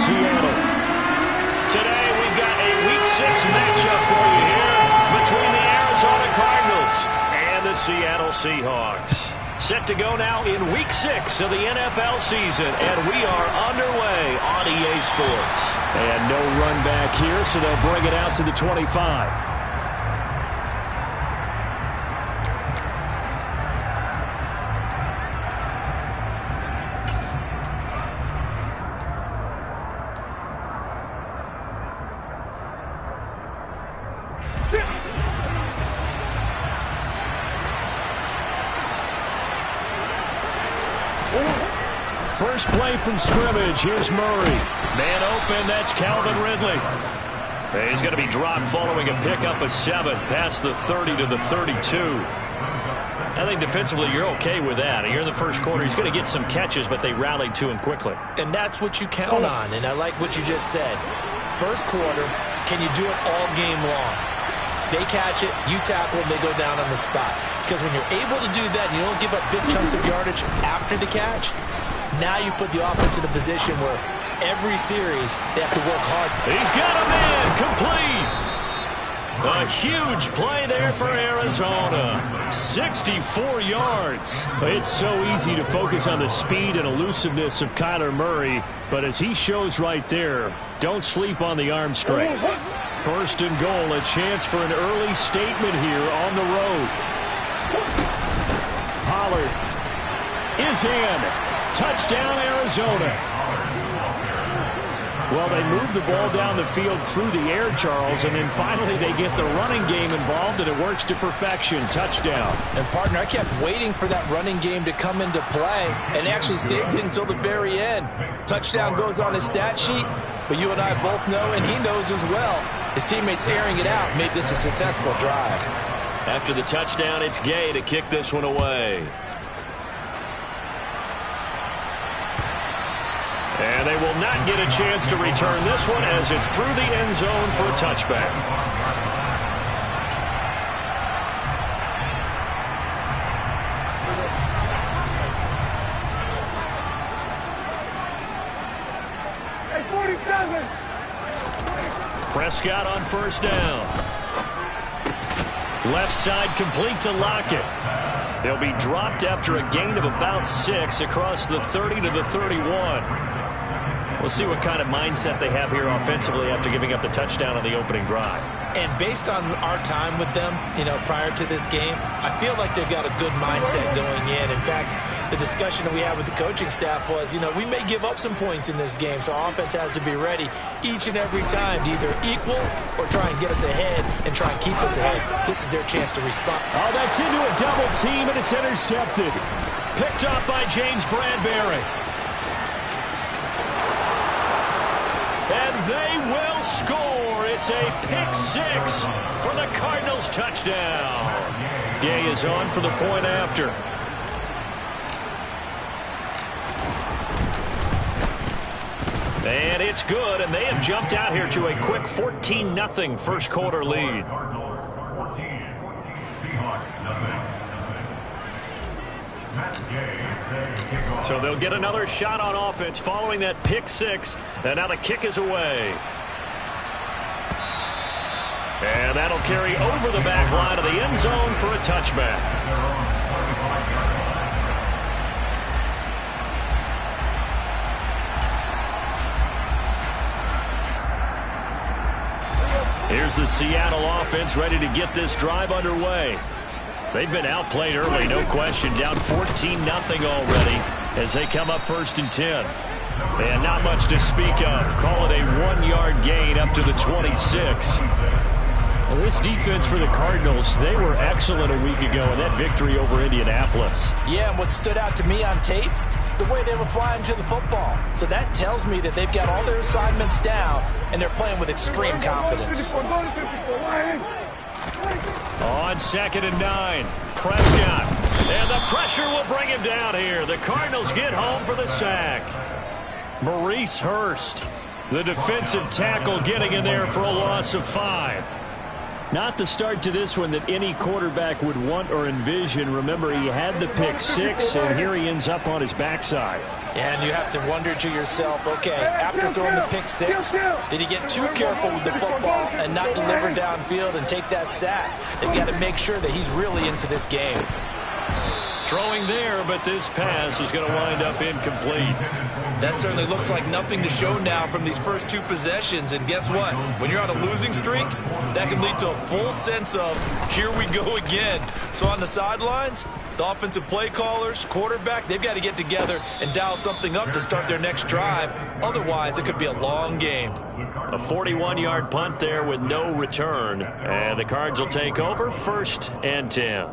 Seattle. Today we've got a Week 6 matchup for you here between the Arizona Cardinals and the Seattle Seahawks. Set to go now in Week 6 of the NFL season, and we are underway on EA Sports. And no run back here, so they'll bring it out to the 25. First play from scrimmage. Here's Murray. Man open. That's Calvin Ridley. He's going to be dropped following a pickup of 7 past the 30 to the 32. I think defensively you're okay with that. Here in the first quarter, he's going to get some catches, but they rallied to him quickly. And that's what you count on, and I like what you just said. First quarter, can you do it all game long? They catch it, you tackle them, they go down on the spot. Because when you're able to do that, you don't give up big chunks of yardage after the catch. Now you put the offense in a position where every series they have to work hard. He's got a man complete. A huge play there for Arizona. 64 yards. It's so easy to focus on the speed and elusiveness of Kyler Murray, but as he shows right there, don't sleep on the arm strength. First and goal, a chance for an early statement here on the road. Pollard is in. Touchdown, Arizona. Well, they move the ball down the field through the air, Charles, and then finally they get the running game involved, and it works to perfection. Touchdown. And, partner, I kept waiting for that running game to come into play and actually saved it until the very end. Touchdown goes on his stat sheet, but you and I both know, and he knows as well, his teammates airing it out made this a successful drive. After the touchdown, it's Gay to kick this one away. And they will not get a chance to return this one as it's through the end zone for a touchback. Prescott on first down. Left side complete to Lockett. They'll be dropped after a gain of about 6 across the 30 to the 31. We'll see what kind of mindset they have here offensively after giving up the touchdown on the opening drive. And based on our time with them, prior to this game, I feel like they've got a good mindset going in. In fact, the discussion that we had with the coaching staff was, we may give up some points in this game, so our offense has to be ready each and every time to either equal or try and get us ahead and try and keep us ahead. This is their chance to respond. Oh, that's into a double team, and it's intercepted. Picked up by James Bradbury. And they will score. It's a pick 6 for the Cardinals touchdown. Gay is on for the point after. And it's good, and they have jumped out here to a quick 14-0 first quarter lead. So they'll get another shot on offense following that pick 6, and now the kick is away. And that'll carry over the back line of the end zone for a touchback. Here's the Seattle offense ready to get this drive underway. They've been outplayed early, no question. Down 14-0 already as they come up first and 10. And not much to speak of. Call it a 1-yard gain up to the 26. Well, this defense for the Cardinals, they were excellent a week ago in that victory over Indianapolis. Yeah, and what stood out to me on tape, the way they were flying to the football. So that tells me that they've got all their assignments down, and they're playing with extreme confidence. On 2nd and 9, Prescott. And the pressure will bring him down here. The Cardinals get home for the sack. Maurice Hurst, the defensive tackle, getting in there for a loss of 5. Not the start to this one that any quarterback would want or envision. Remember, he had the pick 6, and here he ends up on his backside. And you have to wonder to yourself, okay, after throwing the pick six, did he get too careful with the football and not deliver downfield and take that sack? They've got to make sure that he's really into this game. Throwing there, but this pass is going to wind up incomplete. That certainly looks like nothing to show now from these first two possessions. And guess what? When you're on a losing streak, that can lead to a full sense of, here we go again. So on the sidelines, the offensive play callers, quarterback, they've got to get together and dial something up to start their next drive. Otherwise, it could be a long game. A 41-yard punt there with no return. And the Cards will take over 1st and 10.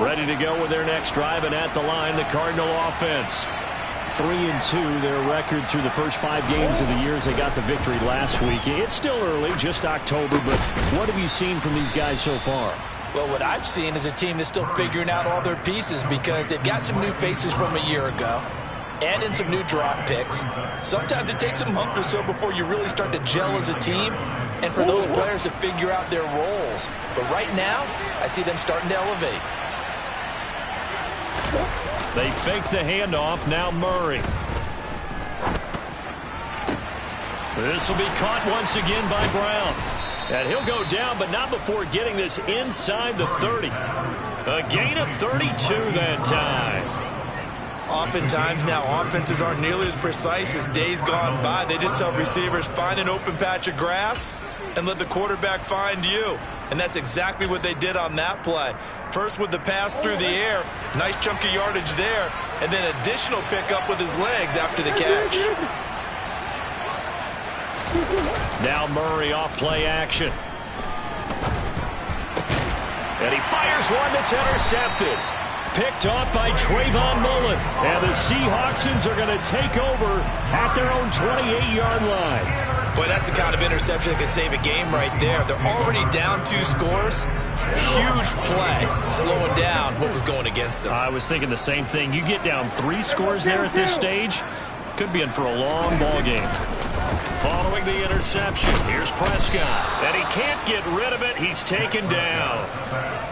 Ready to go with their next drive, and at the line, the Cardinal offense. 3-2, their record through the first 5 games of the year as they got the victory last week. It's still early, just October, but what have you seen from these guys so far? Well, what I've seen is a team that's still figuring out all their pieces because they've got some new faces from a year ago and in some new draft picks. Sometimes it takes a month or so before you really start to gel as a team and for those players to figure out their roles. But right now, I see them starting to elevate. They fake the handoff. Now Murray. This will be caught once again by Brown. And he'll go down, but not before getting this inside the 30. A gain of 32 that time. Oftentimes now offenses aren't nearly as precise as days gone by. They just tell receivers, find an open patch of grass and let the quarterback find you. And that's exactly what they did on that play. First with the pass through the air, nice chunk of yardage there, and then additional pickup with his legs after the catch. Now Murray off play action. And he fires one that's intercepted. Picked off by Trayvon Mullen. And the Seahawksons are going to take over at their own 28-yard line. Boy, that's the kind of interception that could save a game right there. They're already down 2 scores. Huge play, slowing down what was going against them. I was thinking the same thing. You get down 3 scores there at this stage, could be in for a long ball game. Following the interception, here's Prescott. And he can't get rid of it. He's taken down.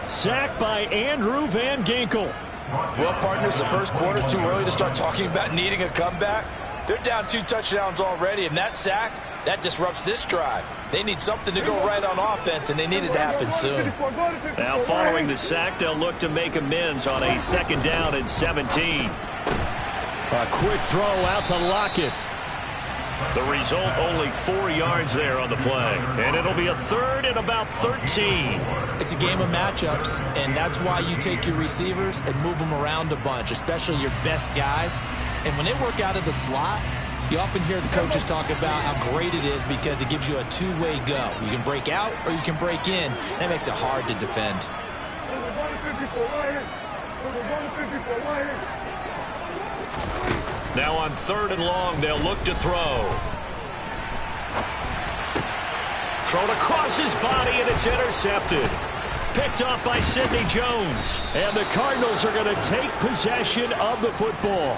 Sacked by Andrew Van Ginkel. Well, partners, the first quarter, too early to start talking about needing a comeback. They're down 2 touchdowns already, and that sack, that disrupts this drive. They need something to go right on offense, and they need it to happen soon. Now, following the sack, they'll look to make amends on a 2nd down and 17. A quick throw out to Lockett. The result, only 4 yards there on the play. And it'll be a 3rd and about 13. It's a game of matchups, and that's why you take your receivers and move them around a bunch, especially your best guys. And when they work out of the slot, you often hear the coaches talk about how great it is because it gives you a 2-way go. You can break out or you can break in. That makes it hard to defend. Now on 3rd and long, they'll look to throw. Thrown across his body, and it's intercepted. Picked off by Sidney Jones. And the Cardinals are going to take possession of the football.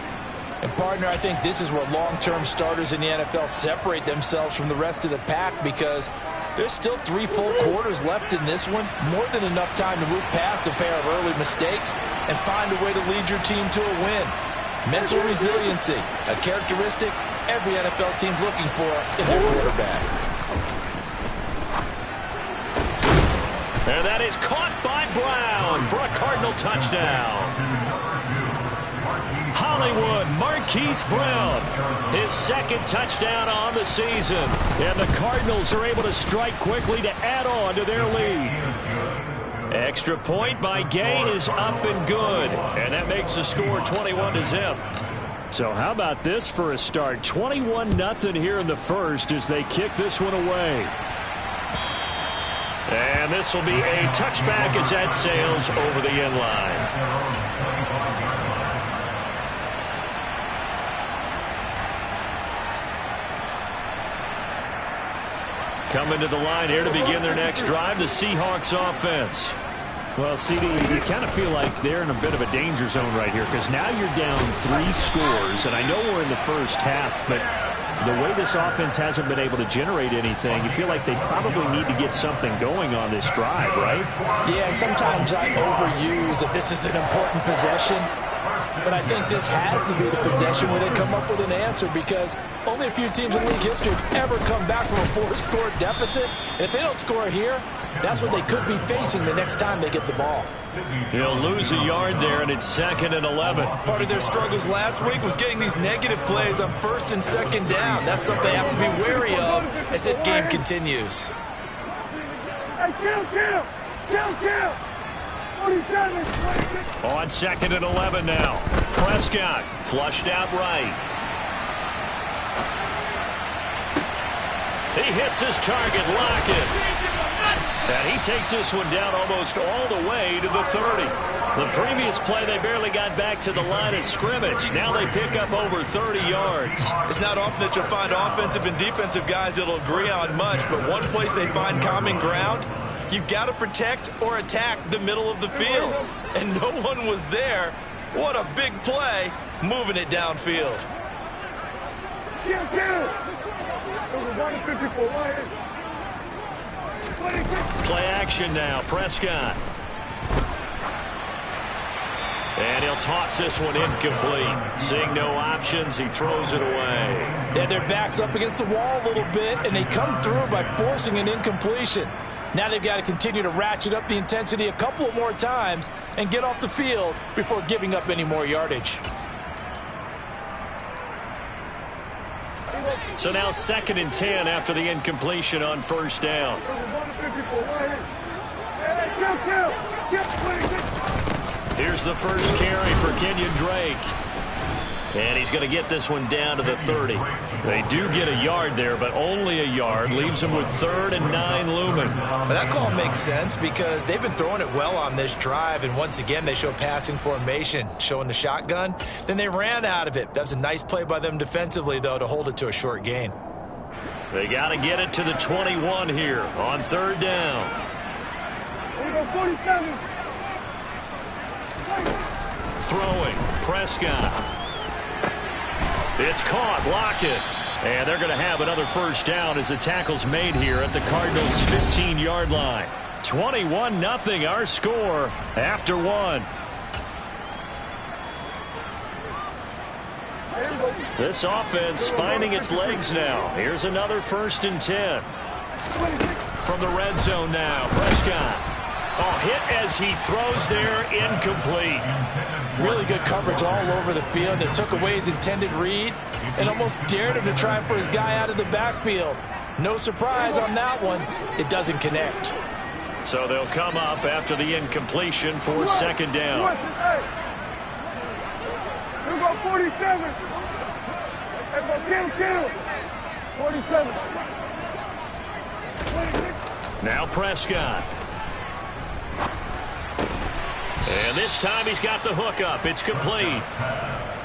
And, partner, I think this is where long-term starters in the NFL separate themselves from the rest of the pack because there's still 3 full quarters left in this one. More than enough time to move past a pair of early mistakes and find a way to lead your team to a win. Mental resiliency, a characteristic every NFL team's looking for in their quarterback. And that is caught by Brown for a Cardinal touchdown. Hollywood Marquise Brown, his 2nd touchdown on the season. And the Cardinals are able to strike quickly to add on to their lead. Extra point by Gay is up and good. And that makes the score 21-0. So how about this for a start? 21-0 here in the first as they kick this one away. And this will be a touchback as that sails over the end line. Coming to the line here to begin their next drive, the Seahawks offense. Well, CD, you kind of feel like they're in a bit of a danger zone right here because now you're down 3 scores, and I know we're in the first half, but the way this offense hasn't been able to generate anything, you feel like they probably need to get something going on this drive, right? Yeah, and sometimes I overuse that this is an important possession. But I think this has to be the possession where they come up with an answer, because only a few teams in league history have ever come back from a 4-score deficit. And if they don't score here, that's what they could be facing the next time they get the ball. He'll lose a yard there, and it's 2nd and 11. Part of their struggles last week was getting these negative plays on 1st and 2nd down. That's something they have to be wary of as this game continues. Hey, kill! On 2nd and 11 now. Prescott flushed out right. He hits his target, Lockett. And he takes this one down almost all the way to the 30. The previous play, they barely got back to the line of scrimmage. Now they pick up over 30 yards. It's not often that you'll find offensive and defensive guys that'll agree on much, but one place they find common ground, you've got to protect or attack the middle of the field. And no one was there. What a big play, moving it downfield. Play action now, Prescott. And he'll toss this one incomplete. Seeing no options, he throws it away. Yeah, their back's up against the wall a little bit, and they come through by forcing an incompletion. Now they've got to continue to ratchet up the intensity a couple of more times and get off the field before giving up any more yardage. So now 2nd and 10 after the incompletion on 1st down. Here's the first carry for Kenyon Drake. And he's going to get this one down to the 30. They do get a yard there, but only a yard. Leaves them with 3rd and 9 looming. But that call makes sense because they've been throwing it well on this drive, and once again they show passing formation, showing the shotgun. Then they ran out of it. That's a nice play by them defensively, though, to hold it to a short gain. They got to get it to the 21 here on 3rd down. Throwing, Prescott. It's caught, Lockett. And they're going to have another first down as the tackle's made here at the Cardinals' 15-yard line. 21-0 our score after 1. This offense finding its legs now. Here's another 1st and 10. From the red zone now, Prescott. Oh, hit as he throws there, incomplete. Really good coverage all over the field. It took away his intended read and almost dared him to try for his guy out of the backfield. No surprise on that one. It doesn't connect. So they'll come up after the incompletion for 2nd down. 47. 47. Now Prescott. And this time he's got the hook up. It's complete.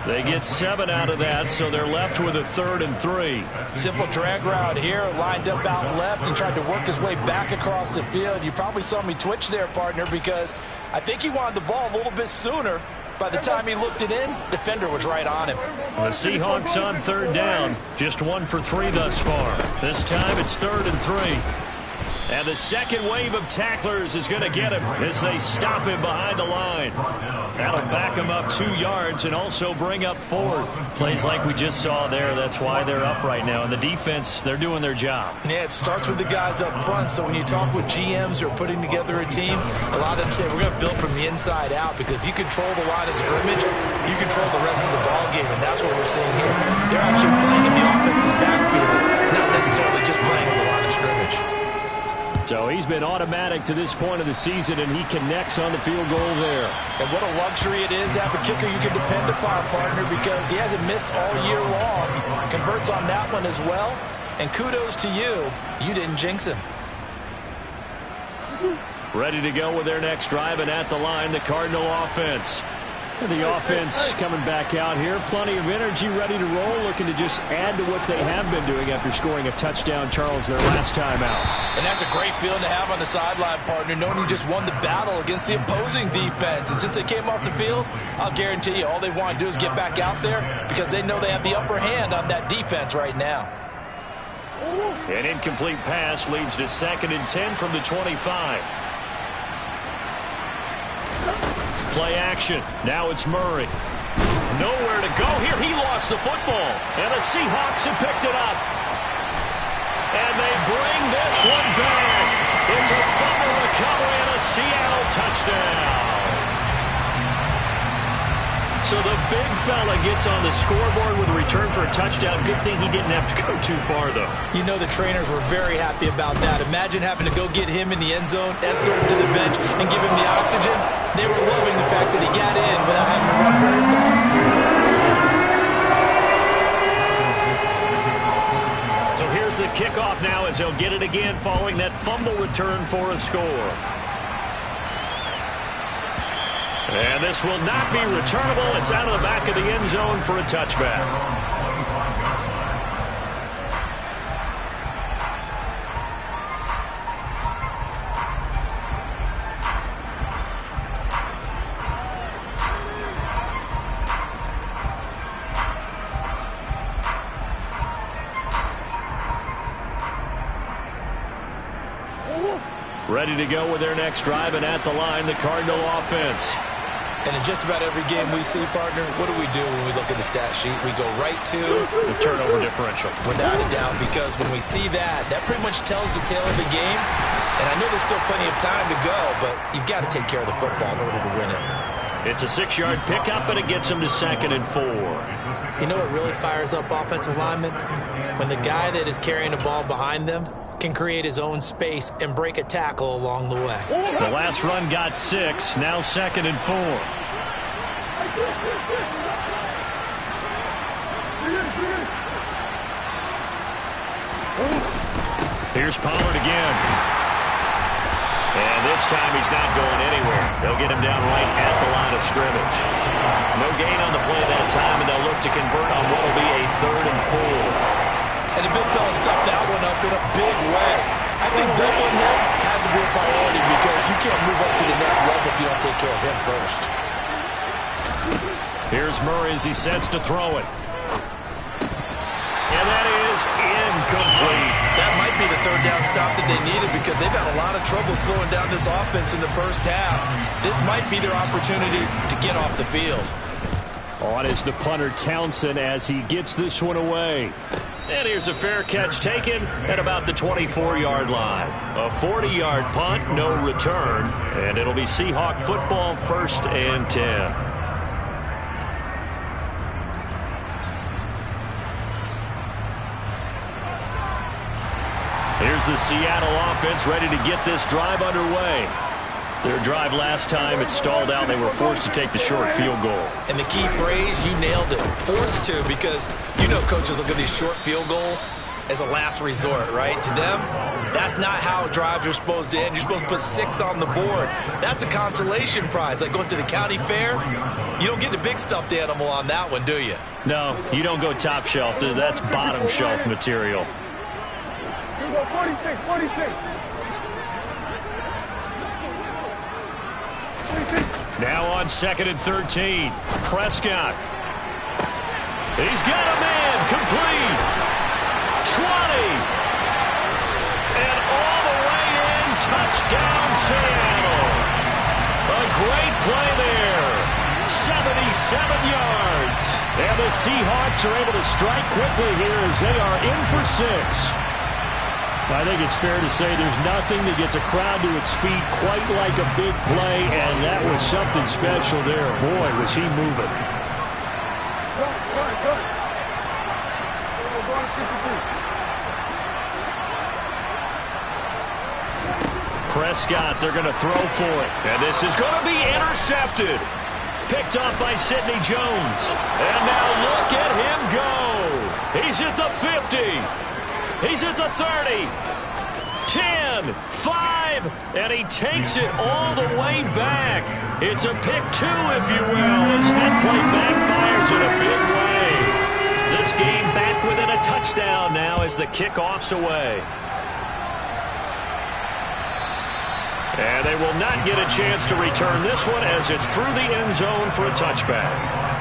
They get 7 out of that, so they're left with a 3rd and 3. Simple drag route here, lined up out left and tried to work his way back across the field. You probably saw me twitch there, partner, because I think he wanted the ball a little bit sooner. By the time he looked it in, defender was right on him. The Seahawks on 3rd down, just 1 for 3 thus far. This time it's 3rd and 3. And the second wave of tacklers is going to get him as they stop him behind the line. That'll back him up 2 yards and also bring up 4th. Plays like we just saw there. That's why they're up right now. And the defense, they're doing their job. Yeah, it starts with the guys up front. So when you talk with GMs who are putting together a team, a lot of them say we're going to build from the inside out, because if you control the line of scrimmage, you control the rest of the ball game. And that's what we're seeing here. They're actually playing in the offense's backfield, not necessarily just playing at the line of scrimmage. So he's been automatic to this point of the season, and he connects on the field goal there. And what a luxury it is to have a kicker you can depend upon, partner, because he hasn't missed all year long. Converts on that one as well. And kudos to you. You didn't jinx him. Ready to go with their next drive, and at the line, the Cardinal offense. And the offense coming back out here. Plenty of energy, ready to roll, looking to just add to what they have been doing after scoring a touchdown, Charles, their last time out. And that's a great feeling to have on the sideline, partner, knowing you just won the battle against the opposing defense. And since they came off the field, I'll guarantee you all they want to do is get back out there because they know they have the upper hand on that defense right now. An incomplete pass leads to 2nd and 10 from the 25. Play action. Now it's Murray. Nowhere to go here. He lost the football. And the Seahawks have picked it up. And they bring this one back. It's a fumble recovery and a Seattle touchdown. So the big fella gets on the scoreboard with a return for a touchdown. Good thing he didn't have to go too far, though. You know the trainers were very happy about that. Imagine having to go get him in the end zone, escort him to the bench, and give him the oxygen. They were loving the fact that he got in without having to run very far. So here's the kickoff now as he'll get it again following that fumble return for a score. And this will not be returnable. It's out of the back of the end zone for a touchback. Ready to go with their next drive, and at the line, the Cardinal offense. And in just about every game we see, partner, what do we do when we look at the stat sheet? We go right to the turnover differential. Without a doubt, because when we see that, that pretty much tells the tale of the game. And I know there's still plenty of time to go, but you've got to take care of the football in order to win it. It's a 6-yard pickup, and it gets them to 2nd and 4. You know what really fires up offensive linemen? When the guy that is carrying the ball behind them can create his own space and break a tackle along the way. The last run got 6, now 2nd and 4. Here's Pollard again. And this time he's not going anywhere. They'll get him down right at the line of scrimmage. No gain on the play that time, and they'll look to convert on what will be a 3rd and 4. And the big fella stuffed that one up in a big way. I think doubling him has to be a priority because you can't move up to the next level if you don't take care of him first. Here's Murray as he sets to throw it. And that is incomplete. That might be the 3rd down stop that they needed because they've had a lot of trouble slowing down this offense in the first half. This might be their opportunity to get off the field. On is the punter Townsend as he gets this one away. And here's a fair catch taken at about the 24-yard line. A 40-yard punt, no return. And it'll be Seahawk football, 1st and 10. Here's the Seattle offense ready to get this drive underway. Their drive last time, it stalled out. They were forced to take the short field goal. And the key phrase, you nailed it, forced to, because you know coaches look at these short field goals as a last resort, right? To them, that's not how drives are supposed to end. You're supposed to put 6 on the board. That's a consolation prize. Like going to the county fair, you don't get the big stuffed animal on that one, do you? No, you don't go top shelf. That's bottom shelf material. You go 46, 46. Now on 2nd and 13. Prescott. He's got a man. Complete. 20. And all the way in. Touchdown, Seattle. A great play there. 77 yards. And the Seahawks are able to strike quickly here as they are in for 6. I think it's fair to say there's nothing that gets a crowd to its feet quite like a big play, and that was something special there. Boy, was he moving. Prescott, they're going to throw for it. And this is going to be intercepted. Picked up by Sidney Jones. And now look at him go. He's at the 50. He's at the 30. 10, 5, and he takes it all the way back. It's a pick 2, if you will, as that play backfires in a big way. This game back within a touchdown now as the kickoff's away. And they will not get a chance to return this one as it's through the end zone for a touchback.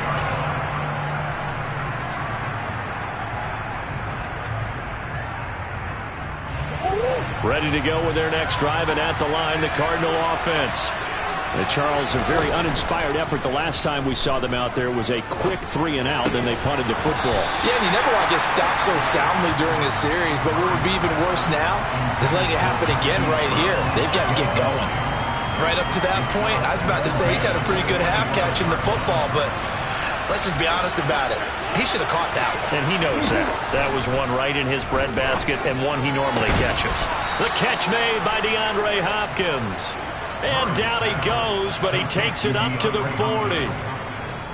Ready to go with their next drive, and at the line, the Cardinal offense. Charles, a very uninspired effort the last time we saw them out there was a quick 3-and-out, then they punted the football. Yeah, and you never want to get stopped so soundly during a series, but what would be even worse now is letting it happen again right here. They've got to get going. Right up to that point, I was about to say he's had a pretty good half catching the football, but let's just be honest about it. He should have caught that one. And he knows that. That was one right in his breadbasket and one he normally catches. The catch made by DeAndre Hopkins. And down he goes, but he takes it up to the 40.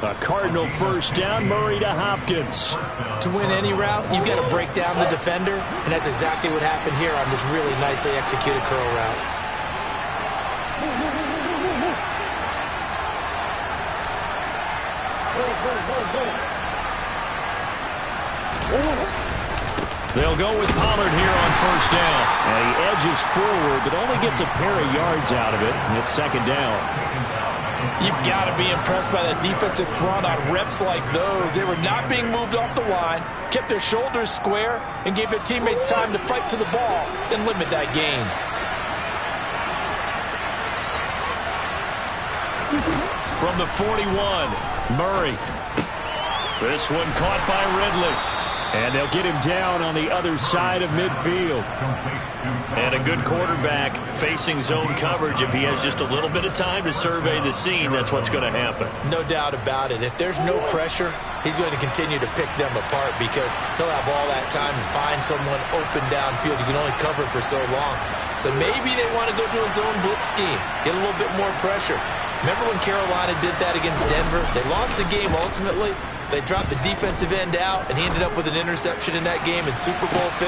A Cardinal first down, Murray to Hopkins. To win any route, you've got to break down the defender, and that's exactly what happened here on this really nicely executed curl route. They'll go with Pollard here on first down. And he edges forward, but only gets a pair of yards out of it, and it's second down. You've got to be impressed by that defensive front on reps like those. They were not being moved off the line, kept their shoulders square, and gave their teammates time to fight to the ball and limit that gain. From the 41, Murray. This one caught by Ridley. And they'll get him down on the other side of midfield. And a good quarterback facing zone coverage. If he has just a little bit of time to survey the scene, that's what's going to happen. No doubt about it. If there's no pressure, he's going to continue to pick them apart because he'll have all that time to find someone open downfield. You can only cover for so long. So maybe they want to go to a zone blitz scheme, get a little bit more pressure. Remember when Carolina did that against Denver? They lost the game ultimately. They dropped the defensive end out, and he ended up with an interception in that game in Super Bowl 50.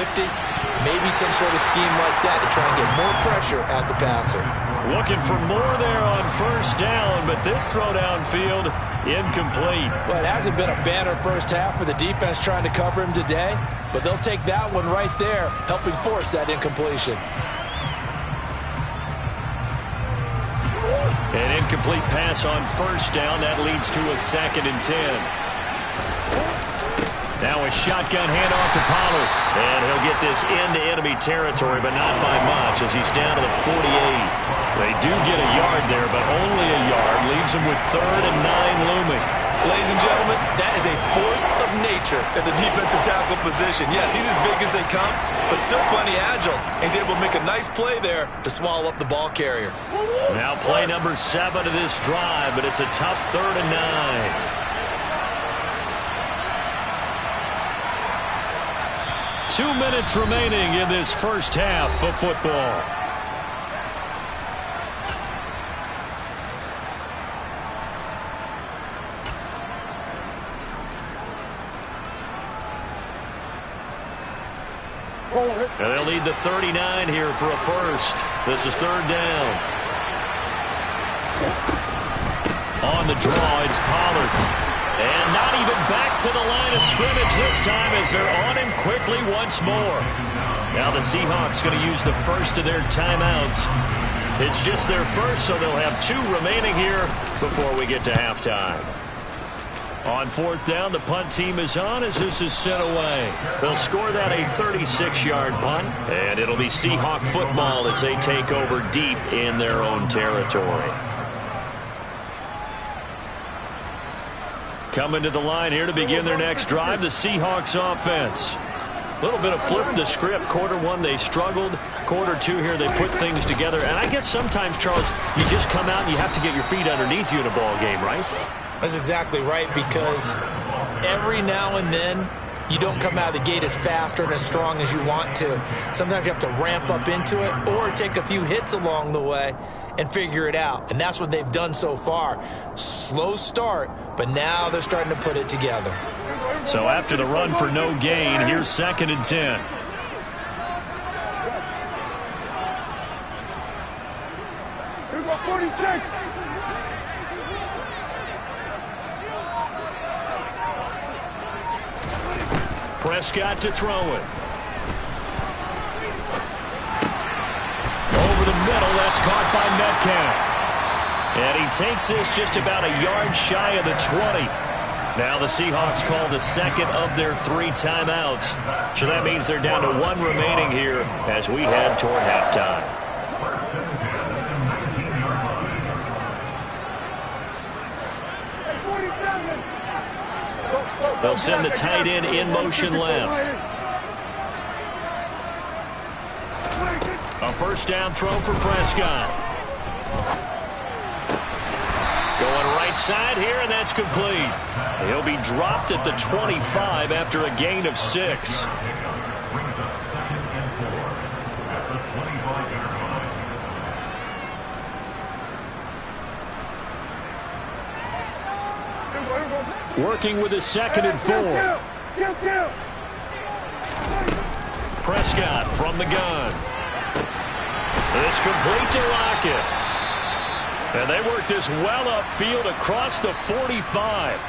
Maybe some sort of scheme like that to try and get more pressure at the passer. Looking for more there on first down, but this throw downfield incomplete. Well, it hasn't been a banner first half for the defense trying to cover him today, but they'll take that one right there, helping force that incompletion. An incomplete pass on first down. That leads to a 2nd and 10. Now a shotgun handoff to Pollard. And he'll get this into enemy territory, but not by much as he's down to the 48. They do get a yard there, but only a yard. Leaves him with 3rd and 9 looming. Ladies and gentlemen, that is a force of nature at the defensive tackle position. Yes, he's as big as they come, but still plenty agile. He's able to make a nice play there to swallow up the ball carrier. Now play number 7 of this drive, but it's a tough 3rd and 9. 2 minutes remaining in this first half of football. And they'll need the 39 here for a first. This is 3rd down. On the draw, it's Pollard. And not even back to the line of scrimmage this time as they're on him quickly once more. Now the Seahawks going to use the first of their timeouts. It's just their first, so they'll have 2 remaining here before we get to halftime. On 4th down, the punt team is on as this is sent away. They'll score that a 36-yard punt, and it'll be Seahawk football as they take over deep in their own territory. Coming to the line here to begin their next drive, the Seahawks offense. A little bit of flip the script. Quarter 1, they struggled. Quarter 2 here, they put things together. And I guess sometimes, Charles, you just come out and you have to get your feet underneath you in a ball game, right? That's exactly right, because every now and then you don't come out of the gate as fast or as strong as you want to. Sometimes you have to ramp up into it or take a few hits along the way and figure it out. And that's what they've done so far. Slow start, but now they're starting to put it together. So after the run for no gain, here's 2nd and 10. 46. Prescott to throw it. Over the middle, that's caught by Metcalf. And he takes this just about a yard shy of the 20. Now the Seahawks call the second of their 3 timeouts. So that means they're down to 1 remaining here as we head toward halftime. They'll send the tight end in motion left. A first down throw for Prescott. Going right side here, and that's complete. He'll be dropped at the 25 after a gain of 6. Working with his 2nd and 4. Prescott from the gun. It's complete to Lockett. And they work this well upfield across the 45.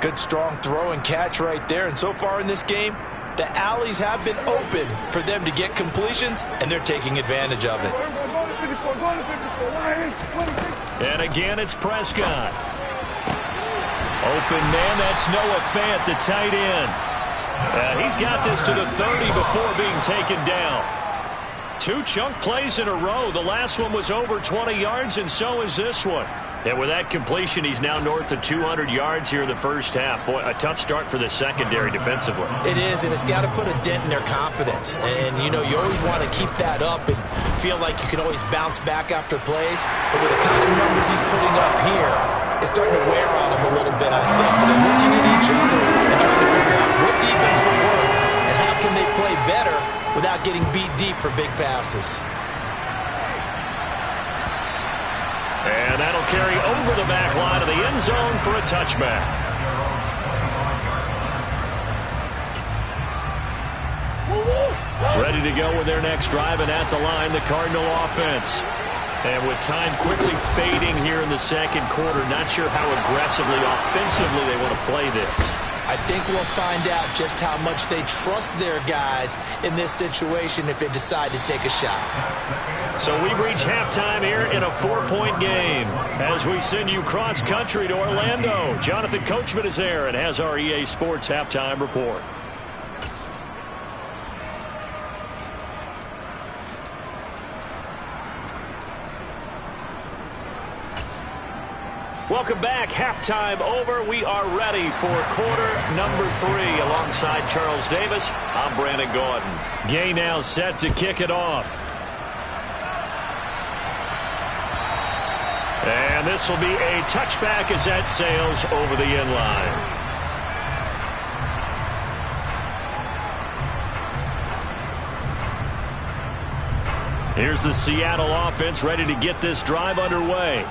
Good strong throw and catch right there. And so far in this game, the alleys have been open for them to get completions, and they're taking advantage of it. And again, it's Prescott. Open man, that's Noah Fant, the tight end. He's got this to the 30 before being taken down. 2 chunk plays in a row. The last one was over 20 yards, and so is this one. And with that completion, he's now north of 200 yards here in the first half. Boy, a tough start for the secondary defensively. It is, and it's got to put a dent in their confidence. And, you know, you always want to keep that up and feel like you can always bounce back after plays. But with the kind of numbers he's putting up here, it's starting to wear on him a little bit, I think. So they're looking at each other and trying to figure out what defense will work and how can they play better without getting beat deep for big passes. And that'll carry over the back line of the end zone for a touchback. Ready to go with their next drive, and at the line, the Cardinal offense. And with time quickly fading here in the second quarter, not sure how aggressively, offensively they want to play this. I think we'll find out just how much they trust their guys in this situation if they decide to take a shot. So we've reached halftime here in a 4-point game. As we send you cross-country to Orlando, Jonathan Coachman is there and has our EA Sports halftime report. Welcome back. Halftime over. We are ready for quarter number 3. Alongside Charles Davis, I'm Brandon Gordon. Gay now set to kick it off. And this will be a touchback as that sails over the end line. Here's the Seattle offense ready to get this drive underway.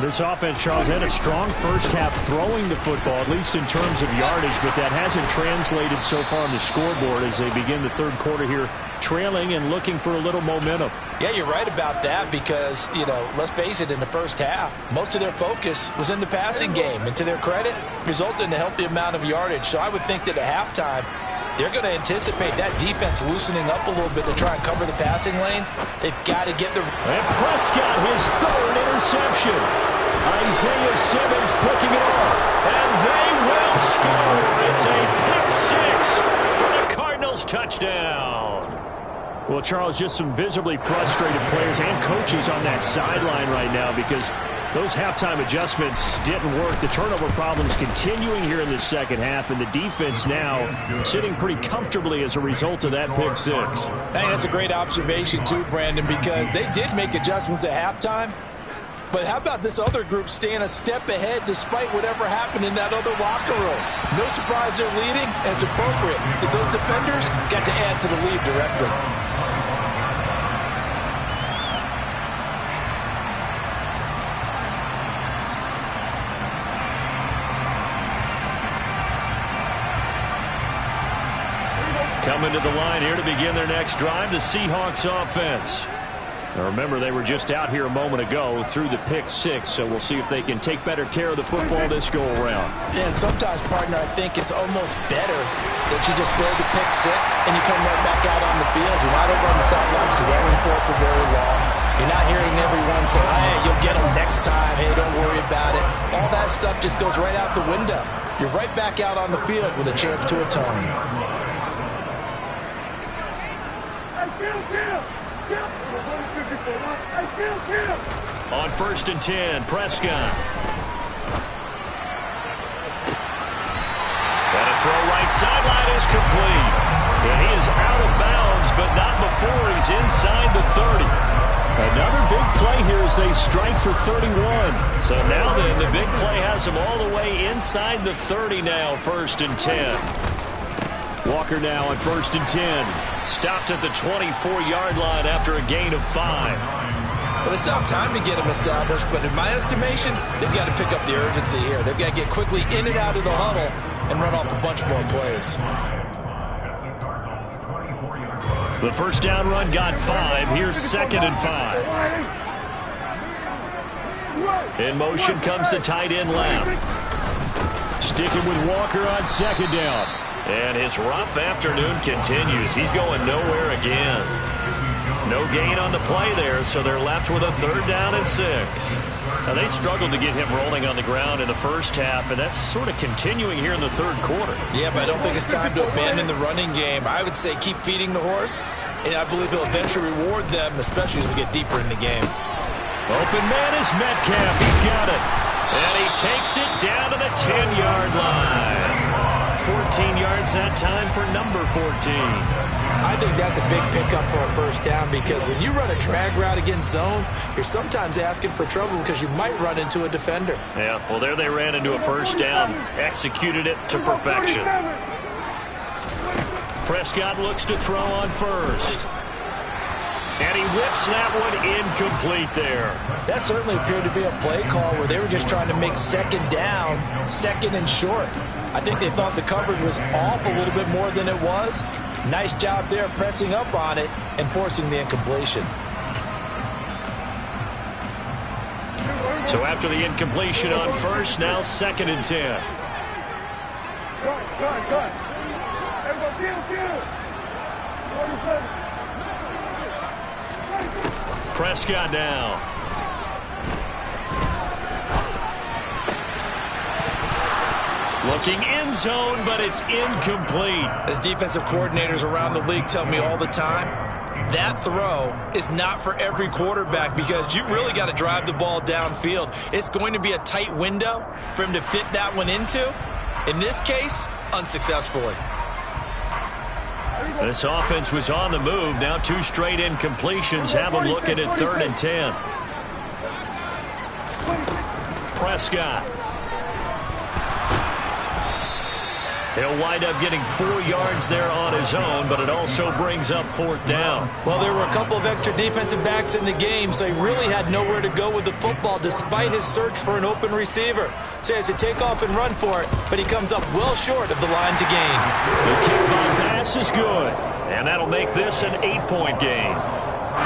This offense, Charles, had a strong first half throwing the football, at least in terms of yardage, but that hasn't translated so far on the scoreboard as they begin the third quarter here, trailing and looking for a little momentum. Yeah, you're right about that because, you know, let's face it, in the first half, most of their focus was in the passing game. And to their credit, resulted in a healthy amount of yardage. So I would think that at halftime, they're going to anticipate that defense loosening up a little bit to try and cover the passing lanes. They've got to get the... And Prescott, his 3rd interception. Isaiah Simmons picking it off. And they will score. It's a pick 6 for the Cardinals touchdown. Well, Charles, just some visibly frustrated players and coaches on that sideline right now because those halftime adjustments didn't work. The turnover problems continuing here in the second half, and the defense now sitting pretty comfortably as a result of that pick 6. I think that's a great observation too, Brandon, because they did make adjustments at halftime. But how about this other group staying a step ahead despite whatever happened in that other locker room? No surprise they're leading, and it's appropriate that those defenders got to add to the lead directly. Coming to the line here to begin their next drive, the Seahawks offense. Now remember, they were just out here a moment ago through the pick six, so we'll see if they can take better care of the football this go-around. Yeah, and sometimes, partner, I think it's almost better that you just throw the pick six and you come right back out on the field. You're not over on the sidelines dwelling for it for very long. You're not hearing everyone say, hey, you'll get them next time. Hey, don't worry about it. All that stuff just goes right out the window. You're right back out on the field with a chance to atone. On 1st and 10, Prescott. And a throw right sideline is complete. And he is out of bounds, but not before he's inside the 30. Another big play here as they strike for 31. So now then, the big play has him all the way inside the 30 now, 1st and 10. Walker now on 1st and 10. Stopped at the 24-yard line after a gain of 5. Well, they still have time to get him established, but in my estimation, they've got to pick up the urgency here. They've got to get quickly in and out of the huddle and run off a bunch more plays. The first down run got 5. Here's 2nd and 5. In motion comes the tight end left. Sticking with Walker on 2nd down. And his rough afternoon continues. He's going nowhere again. No gain on the play there, so they're left with a 3rd down and 6. Now, they struggled to get him rolling on the ground in the first half, and that's sort of continuing here in the 3rd quarter. Yeah, but I don't think it's time to abandon the running game. I would say keep feeding the horse, and I believe he'll eventually reward them, especially as we get deeper in the game. Open man is Metcalf. He's got it. And he takes it down to the 10-yard line. 14 yards that time for number 14. I think that's a big pickup for a first down because when you run a drag route against zone, you're sometimes asking for trouble because you might run into a defender. Yeah, well, there they ran into a first down. Executed it to perfection. Prescott looks to throw on 1st. And he whips that one incomplete there. That certainly appeared to be a play call where they were just trying to make 2nd down, 2nd and short. I think they thought the coverage was off a little bit more than it was. Nice job there pressing up on it and forcing the incompletion. So after the incompletion on 1st, now 2nd and 10. Prescott now. Looking end zone, but it's incomplete. As defensive coordinators around the league tell me all the time, that throw is not for every quarterback because you've really got to drive the ball downfield. It's going to be a tight window for him to fit that one into. In this case, unsuccessfully. This offense was on the move. Now 2 straight incompletions have them looking at 3rd and 10. Prescott. He'll wind up getting 4 yards there on his own, but it also brings up 4th down. Well, there were a couple of extra defensive backs in the game, so he really had nowhere to go with the football despite his search for an open receiver. So he has to take off and run for it, but he comes up well short of the line to gain. The kickback pass is good, and that'll make this an 8-point game.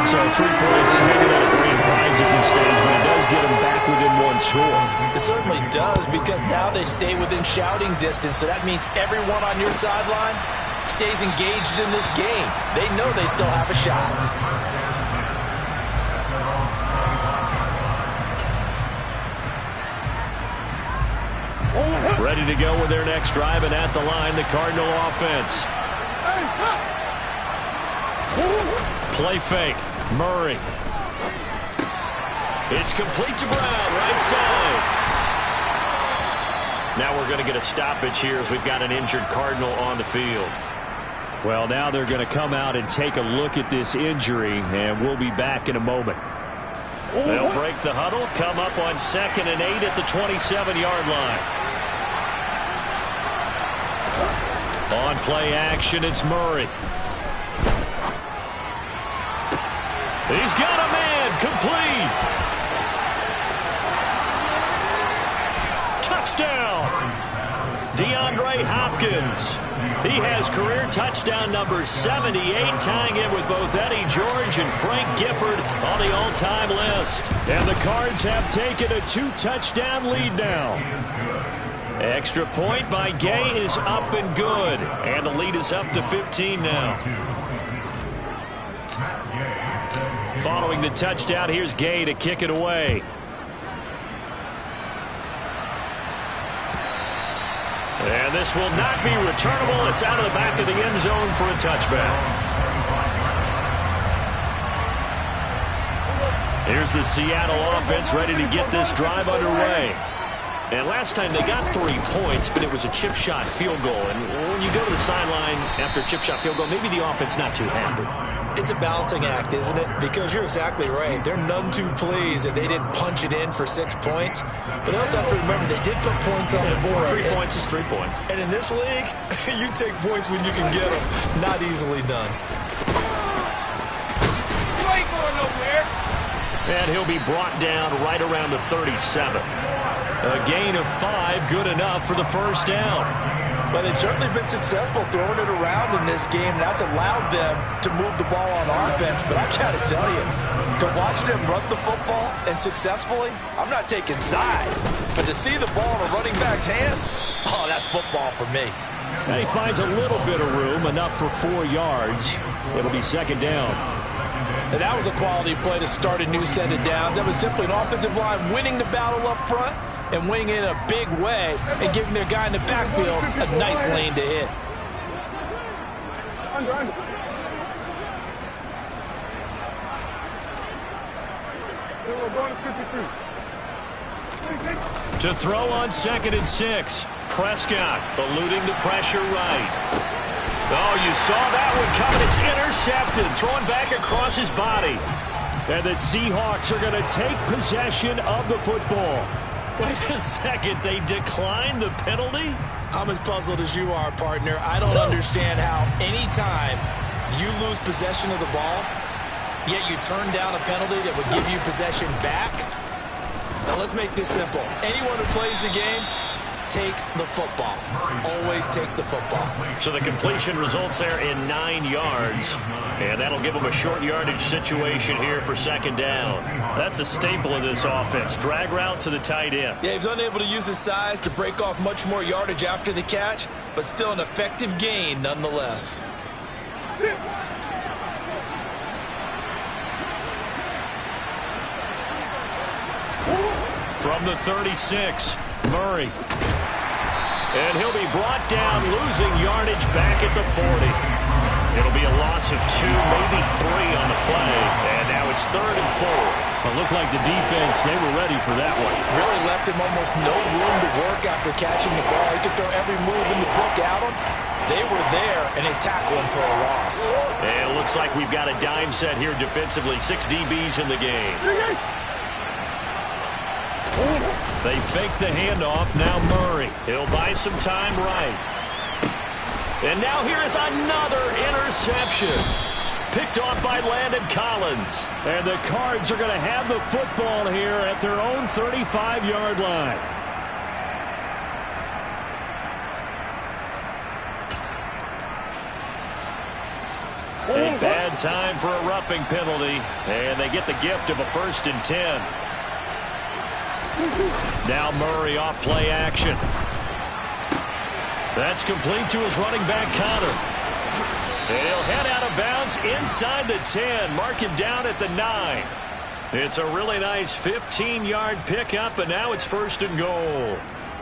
So 3 points, maybe not a grand prize at this stage, but it does get them back within 1 score. It certainly does because now they stay within shouting distance, so that means everyone on your sideline stays engaged in this game. They know they still have a shot. Ready to go with their next drive, and at the line, the Cardinal offense. Play fake. Murray. It's complete to Brown, right side. Now we're going to get a stoppage here as we've got an injured Cardinal on the field. Well, now they're going to come out and take a look at this injury, and we'll be back in a moment. They'll break the huddle, come up on 2nd and 8 at the 27-yard line. On play action, it's Murray. He's got a man, complete. Touchdown. DeAndre Hopkins. He has career touchdown number 78, tying in with both Eddie George and Frank Gifford on the all-time list. And the Cards have taken a 2-touchdown lead now. Extra point by Gay is up and good. And the lead is up to 15 now. Following the touchdown, here's Gay to kick it away. And this will not be returnable. It's out of the back of the end zone for a touchback. Here's the Seattle offense ready to get this drive underway. And last time they got 3 points, but it was a chip shot field goal. And when you go to the sideline after a chip shot field goal, maybe the offense not too happy. It's a balancing act, isn't it? Because you're exactly right. They're none too pleased that they didn't punch it in for 6 points. But they also have to remember they did put points on the board. 3 points is 3 points. And in this league, you take points when you can get them. Not easily done. You ain't going nowhere. And he'll be brought down right around the 37. A gain of 5, good enough for the first down. Well, they've certainly been successful throwing it around in this game. That's allowed them to move the ball on offense. But I got to tell you, to watch them run the football and successfully, I'm not taking sides. But to see the ball in a running back's hands, oh, that's football for me. And he finds a little bit of room, enough for 4 yards. It'll be second down. And that was a quality play to start a new set of downs. That was simply an offensive line winning the battle up front and winning it in a big way and giving their guy in the backfield a nice lane to hit. Under. To throw on 2nd and 6. Prescott eluding the pressure right. Oh, you saw that one coming. It's intercepted. Throwing back across his body. And the Seahawks are going to take possession of the football. Wait a second. They declined the penalty? I'm as puzzled as you are, partner. I don't understand how anytime you lose possession of the ball, yet you turn down a penalty that would give you possession back. Now, let's make this simple. Anyone who plays the game, take the football. Always take the football. So the completion results there in 9 yards. And that'll give them a short yardage situation here for second down. That's a staple of this offense. Drag route to the tight end. Yeah, he's unable to use his size to break off much more yardage after the catch, but still an effective gain nonetheless. From the 36, Murray. And he'll be brought down, losing yardage back at the 40. It'll be a loss of 2, maybe 3 on the play. And now it's 3rd and 4. It looked like the defense, they were ready for that one. Really left him almost no room to work after catching the ball. He could throw every move in the book at him. They were there, and they tackled him for a loss. And it looks like we've got a dime set here defensively. 6 DBs in the game. They fake the handoff. Now Murray. He'll buy some time right. And now here is another interception. Picked off by Landon Collins. And the Cards are going to have the football here at their own 35-yard line. A bad time for a roughing penalty. And they get the gift of a 1st and 10. Now Murray off play action. That's complete to his running back, Connor. And he'll head out of bounds inside the 10. Mark him down at the 9. It's a really nice 15-yard pickup, and now it's 1st and goal.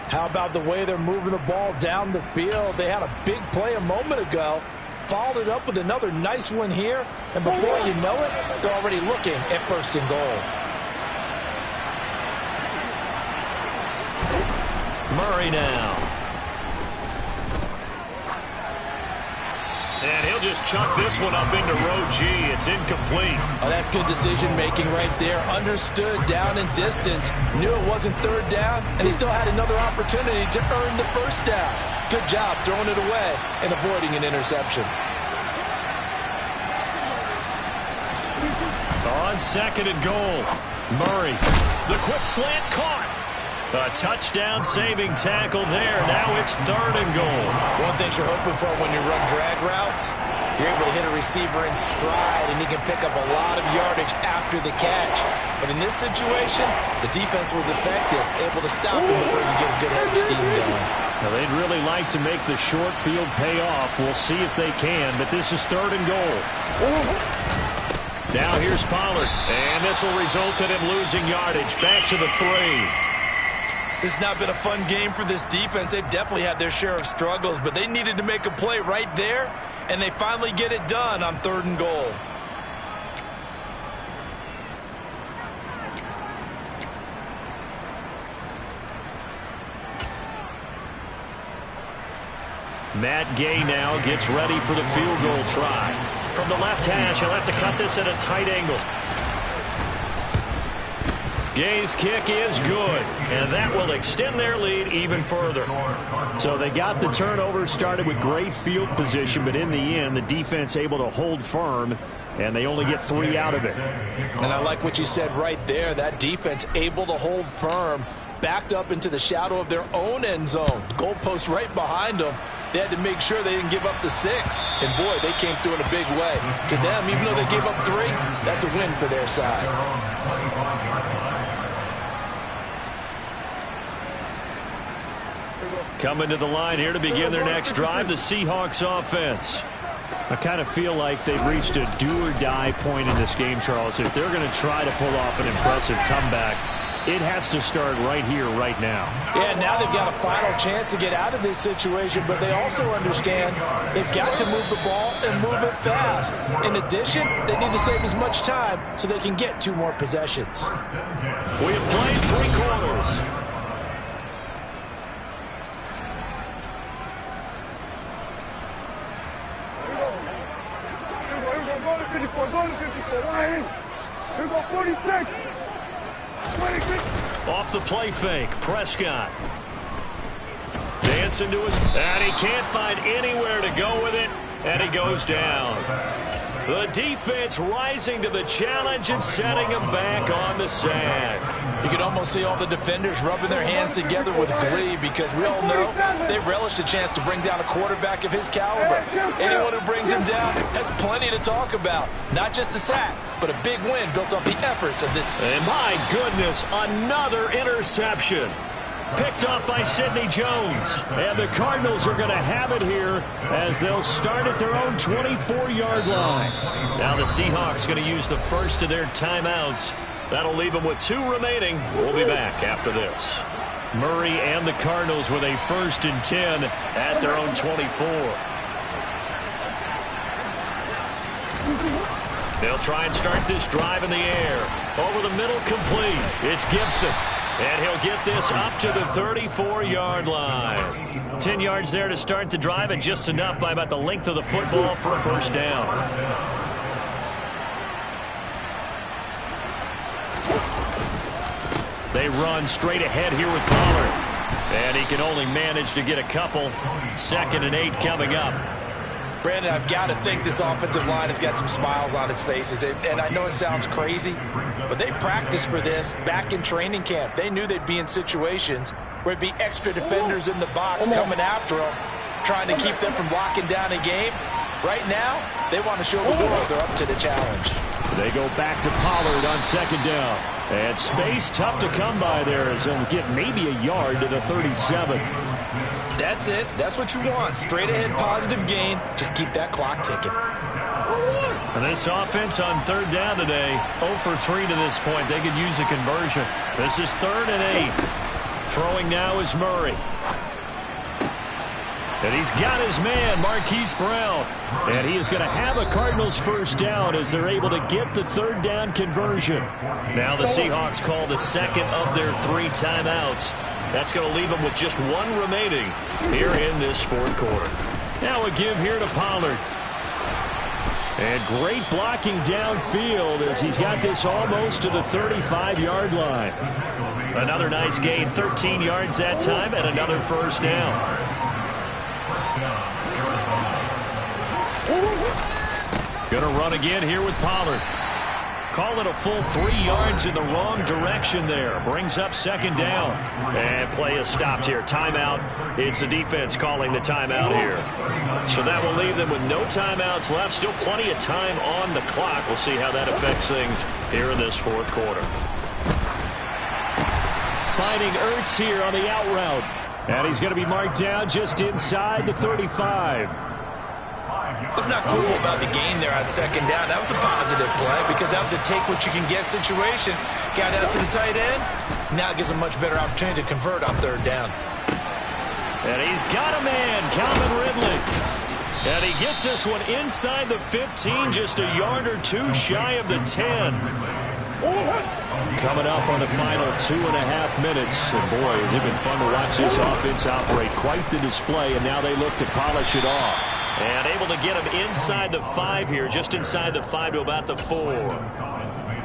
How about the way they're moving the ball down the field? They had a big play a moment ago. Followed it up with another nice one here. And before you know it, they're already looking at 1st and goal. Murray now. And he'll just chuck this one up into row G. It's incomplete. Oh, that's good decision-making right there. Understood down and distance. Knew it wasn't 3rd down, and he still had another opportunity to earn the 1st down. Good job throwing it away and avoiding an interception. On 2nd and goal, Murray. The quick slant caught. A touchdown-saving tackle there. Now it's 3rd and goal. One thing you're hoping for when you run drag routes, you're able to hit a receiver in stride, and he can pick up a lot of yardage after the catch. But in this situation, the defense was effective, able to stop him before you get a good head of steam going. Now, they'd really like to make the short field pay off. We'll see if they can, but this is 3rd and goal. Now here's Pollard, and this will result in him losing yardage. Back to the 3. This has not been a fun game for this defense. They've definitely had their share of struggles, but they needed to make a play right there, and they finally get it done on 3rd and goal. Matt Gay now gets ready for the field goal try. From the left hash, he'll have to cut this at a tight angle. Gay's kick is good, and that will extend their lead even further. So they got the turnover started with great field position, but in the end, the defense able to hold firm, and they only get 3 out of it. And I like what you said right there. That defense able to hold firm, backed up into the shadow of their own end zone. The goalpost right behind them. They had to make sure they didn't give up the 6. And, boy, they came through in a big way. To them, even though they gave up 3, that's a win for their side. Coming to the line here to begin their next drive, the Seahawks offense. I kind of feel like they've reached a do-or-die point in this game, Charles. If they're going to try to pull off an impressive comeback, it has to start right here, right now. Yeah, now they've got a final chance to get out of this situation, but they also understand they've got to move the ball and move it fast. In addition, they need to save as much time so they can get 2 more possessions. We have played 3 quarters. Off the play fake, Prescott. Dancing to his, and he can't find anywhere to go with it, and he goes down. The defense rising to the challenge and setting him back on the sack. You can almost see all the defenders rubbing their hands together with glee because we all know they relish the chance to bring down a quarterback of his caliber. Anyone who brings him down has plenty to talk about. Not just a sack, but a big win built off the efforts of this. And my goodness, another interception. Picked off by Sidney Jones. And the Cardinals are going to have it here as they'll start at their own 24-yard line. Now the Seahawks going to use the first of their timeouts. That'll leave them with 2 remaining. We'll be back after this. Murray and the Cardinals with a 1st and 10 at their own 24. They'll try and start this drive in the air. Over the middle, complete. It's Gibson. And he'll get this up to the 34-yard line. 10 yards there to start the drive, and just enough by about the length of the football for a 1st down. They run straight ahead here with Pollard. And he can only manage to get a couple. 2nd and 8 coming up. Brandon, I've got to think this offensive line has got some smiles on its faces. And I know it sounds crazy, but they practiced for this back in training camp. They knew they'd be in situations where it'd be extra defenders in the box coming after them, trying to keep them from locking down a game. Right now, they want to show the world they're up to the challenge. They go back to Pollard on 2nd down. And space tough to come by there as he'll get maybe a yard to the 37. That's it. That's what you want. Straight ahead positive gain. Just keep that clock ticking. And this offense on 3rd down today, 0 for 3 to this point. They could use a conversion. This is 3rd and 8. Throwing now is Murray. And he's got his man, Marquise Brown. And he is going to have a Cardinals 1st down as they're able to get the 3rd down conversion. Now the Seahawks call the 2nd of their 3 timeouts. That's going to leave them with just 1 remaining here in this 4th quarter. Now a give here to Pollard. And great blocking downfield as he's got this almost to the 35-yard line. Another nice gain, 13 yards that time, and another 1st down. Going to run again here with Pollard. Call it a full 3 yards in the wrong direction there. Brings up second down. And play is stopped here. Timeout. It's the defense calling the timeout here. So that will leave them with no timeouts left. Still plenty of time on the clock. We'll see how that affects things here in this fourth quarter. Finding Ertz here on the out route. And he's going to be marked down just inside the 35. What's not cool about the gain there on second down, that was a positive play because that was a take-what-you-can-get situation. Got out to the tight end. Now it gives a much better opportunity to convert on third down. And he's got a man, Calvin Ridley. And he gets this one inside the 15, just a yard or two shy of the 10. Coming up on the final 2.5 minutes. And boy, has it been fun to watch this offense operate. Quite the display, and now they look to polish it off. And able to get him inside the 5 here, just inside the 5 to about the 4.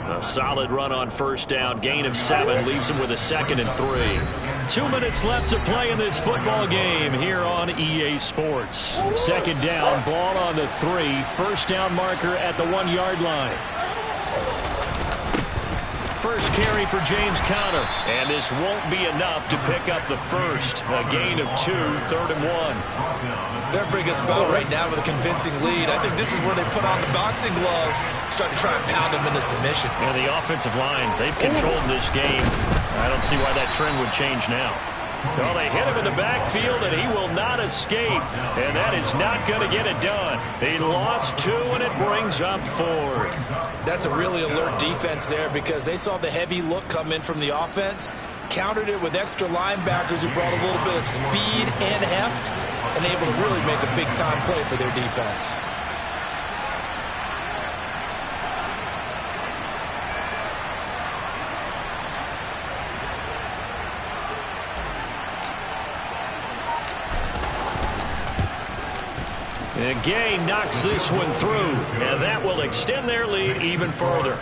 A solid run on first down. Gain of 7 leaves him with a 2nd and 3. 2 minutes left to play in this football game here on EA Sports. Second down, ball on the 3. First down marker at the 1-yard line. First carry for James Conner. And this won't be enough to pick up the first. A gain of 2, 3rd and 1. They're bringing us about right now with a convincing lead. I think this is where they put on the boxing gloves, start to try and pound them into submission. And the offensive line, they've controlled this game. I don't see why that trend would change now. Well, they hit him in the backfield, and he will not escape. And that is not going to get it done. He lost 2, and it brings up 4th. That's a really alert defense there because they saw the heavy look come in from the offense, countered it with extra linebackers who brought a little bit of speed and heft, and able to really make a big-time play for their defense. And Gay knocks this one through, and that will extend their lead even further.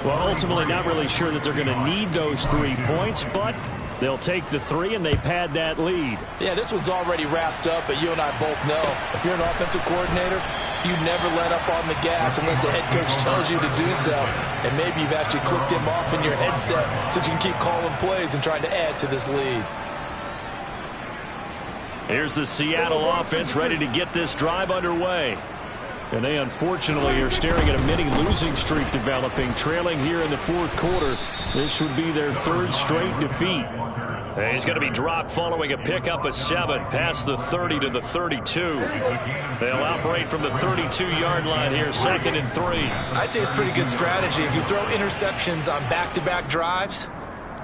Well, ultimately not really sure that they're going to need those 3 points, but they'll take the 3 and they pad that lead. Yeah, this one's already wrapped up, but you and I both know if you're an offensive coordinator, you never let up on the gas unless the head coach tells you to do so. And maybe you've actually clicked him off in your headset so you can keep calling plays and trying to add to this lead. Here's the Seattle offense ready to get this drive underway. And they unfortunately are staring at a mini losing streak developing, trailing here in the fourth quarter. This would be their 3rd straight defeat. And he's going to be dropped following a pickup of 7 past the 30 to the 32. They'll operate from the 32-yard line here, 2nd and 3. I'd say it's pretty good strategy. If you throw interceptions on back-to-back drives,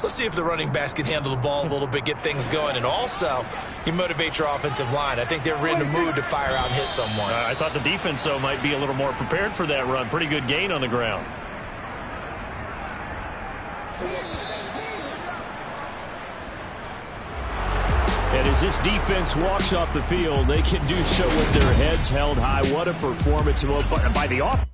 let's see if the running backs can handle the ball a little bit, get things going. And also, you motivate your offensive line. I think they're in the mood to fire out and hit someone. I thought the defense, though, might be a little more prepared for that run. Pretty good gain on the ground. And as this defense walks off the field, they can do so with their heads held high. What a performance by the offense.